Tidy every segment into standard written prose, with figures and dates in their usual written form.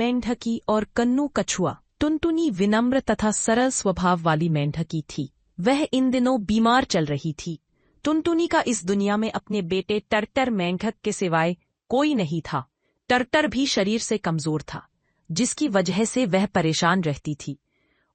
मेंढकी और कन्नू कछुआ। टुनटुनी विनम्र तथा सरल स्वभाव वाली मेंढकी थी। वह इन दिनों बीमार चल रही थी। टुनटुनी का इस दुनिया में अपने बेटे टर्टर मेंढक के सिवाय कोई नहीं था। टर्टर भी शरीर से कमजोर था, जिसकी वजह से वह परेशान रहती थी।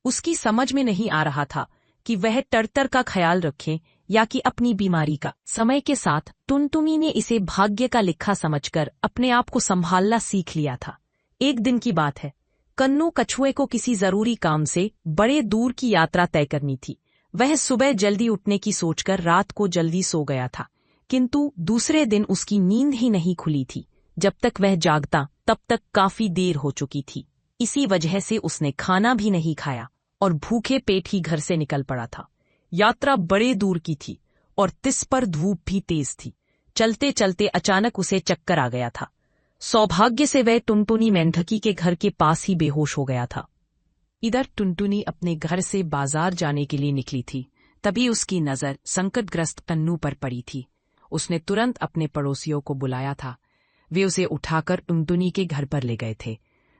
उसकी समझ में नहीं आ रहा था कि वह टर्टर का ख्याल रखे या कि अपनी बीमारी का। समय के साथ टुनटुनी ने इसे भाग्य का लिखा समझकर अपने आप को संभालना सीख लिया था। एक दिन की बात है। कन्नू कछुए को किसी जरूरी काम से बड़े दूर की यात्रा तय करनी थी। वह सुबह जल्दी उठने की सोचकर रात को जल्दी सो गया था, किंतु दूसरे दिन उसकी नींद ही नहीं खुली थी। जब तक वह जागता तब तक काफी देर हो चुकी थी। इसी वजह से उसने खाना भी नहीं खाया और भूखे पेट ही घर से निकल पड़ा था। यात्रा बड़े दूर की थी और तिस पर धूप भी तेज थी। चलते चलते अचानक उसे चक्कर आ गया था। सौभाग्य से वह टुनटुनी मेंढकी के घर के पास ही बेहोश हो गया था। इधर टुनटुनी अपने घर से बाजार जाने के लिए निकली थी। तभी उसकी नजर संकटग्रस्त कन्नू पर पड़ी थी। उसने तुरंत अपने पड़ोसियों को बुलाया था। वे उसे उठाकर टुनटुनी के घर पर ले गए थे।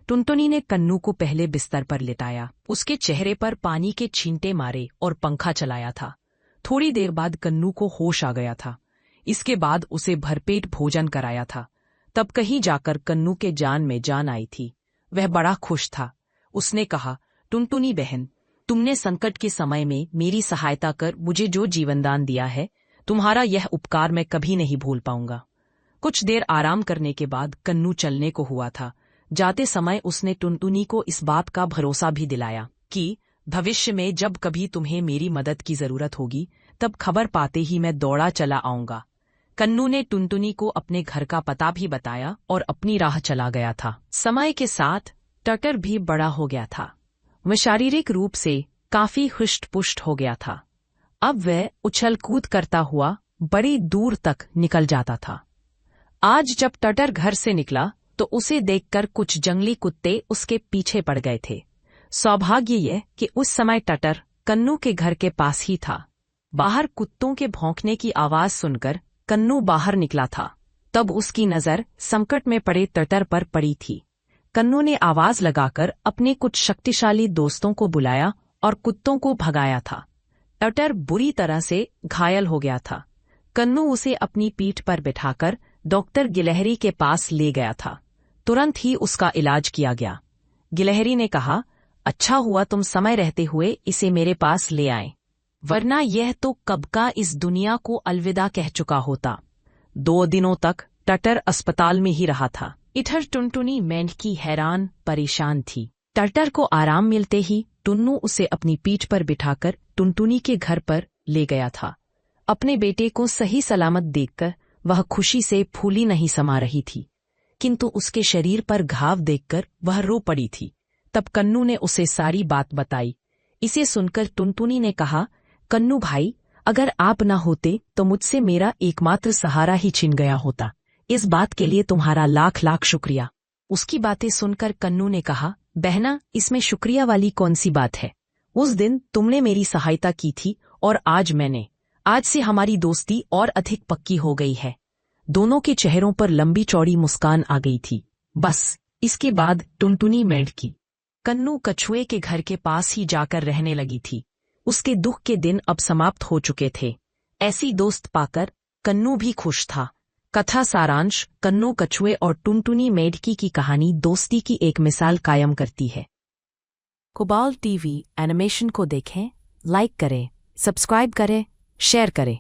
टुनटुनी ने कन्नू को पहले बिस्तर पर लिटाया, उसके चेहरे पर पानी के छींटे मारे और पंखा चलाया था। थोड़ी देर बाद कन्नू को होश आ गया था। इसके बाद उसे भरपेट भोजन कराया था। तब कहीं जाकर कन्नू के जान में जान आई थी। वह बड़ा खुश था। उसने कहा, टुनटुनी बहन, तुमने संकट के समय में मेरी सहायता कर मुझे जो जीवनदान दिया है, तुम्हारा यह उपकार मैं कभी नहीं भूल पाऊंगा। कुछ देर आराम करने के बाद कन्नू चलने को हुआ था। जाते समय उसने टुनटुनी को इस बात का भरोसा भी दिलाया कि भविष्य में जब कभी तुम्हें मेरी मदद की जरूरत होगी, तब खबर पाते ही मैं दौड़ा चला आऊंगा। कन्नू ने टुनटुनी को अपने घर का पता भी बताया और अपनी राह चला गया था। समय के साथ टर्टर भी बड़ा हो गया था। वह शारीरिक रूप से काफी हुष्ट-पुष्ट हो गया था। अब वह उछल कूद करता हुआ बड़ी दूर तक निकल जाता था। आज जब टर्टर घर से निकला तो उसे देखकर कुछ जंगली कुत्ते उसके पीछे पड़ गए थे। सौभाग्य यह कि उस समय टर्टर कन्नू के घर के पास ही था। बाहर कुत्तों के भौंकने की आवाज सुनकर कन्नू बाहर निकला था। तब उसकी नजर संकट में पड़े टर्टर पर पड़ी थी। कन्नू ने आवाज लगाकर अपने कुछ शक्तिशाली दोस्तों को बुलाया और कुत्तों को भगाया था। टर्टर बुरी तरह से घायल हो गया था। कन्नू उसे अपनी पीठ पर बिठाकर डॉक्टर गिलहरी के पास ले गया था। तुरंत ही उसका इलाज किया गया। गिलहरी ने कहा, अच्छा हुआ तुम समय रहते हुए इसे मेरे पास ले आए, वरना यह तो कब का इस दुनिया को अलविदा कह चुका होता। 2 दिनों तक टर्टर अस्पताल में ही रहा था। इधर टुनटुनी मेंढकी हैरान परेशान थी। टर्टर को आराम मिलते ही टुन्नू उसे अपनी पीठ पर बिठाकर टुनटुनी के घर पर ले गया था। अपने बेटे को सही सलामत देखकर वह खुशी से फूली नहीं समा रही थी, किंतु उसके शरीर पर घाव देखकर वह रो पड़ी थी। तब कन्नू ने उसे सारी बात बताई। इसे सुनकर टुनटुनी ने कहा, कन्नू भाई, अगर आप न होते तो मुझसे मेरा एकमात्र सहारा ही छिन गया होता। इस बात के लिए तुम्हारा लाख लाख शुक्रिया। उसकी बातें सुनकर कन्नू ने कहा, बहना, इसमें शुक्रिया वाली कौन सी बात है? उस दिन तुमने मेरी सहायता की थी और आज से हमारी दोस्ती और अधिक पक्की हो गई है। दोनों के चेहरों पर लंबी चौड़ी मुस्कान आ गई थी। बस इसके बाद टुनटुनी मेंढकी कन्नू कछुए के घर के पास ही जाकर रहने लगी थी। उसके दुख के दिन अब समाप्त हो चुके थे। ऐसी दोस्त पाकर कन्नू भी खुश था। कथा सारांश, कन्नू कछुए और टुनटुनी मेंढकी की कहानी दोस्ती की एक मिसाल कायम करती है। कोबाल्ट टीवी एनिमेशन को देखें, लाइक करें, सब्सक्राइब करें, शेयर करें।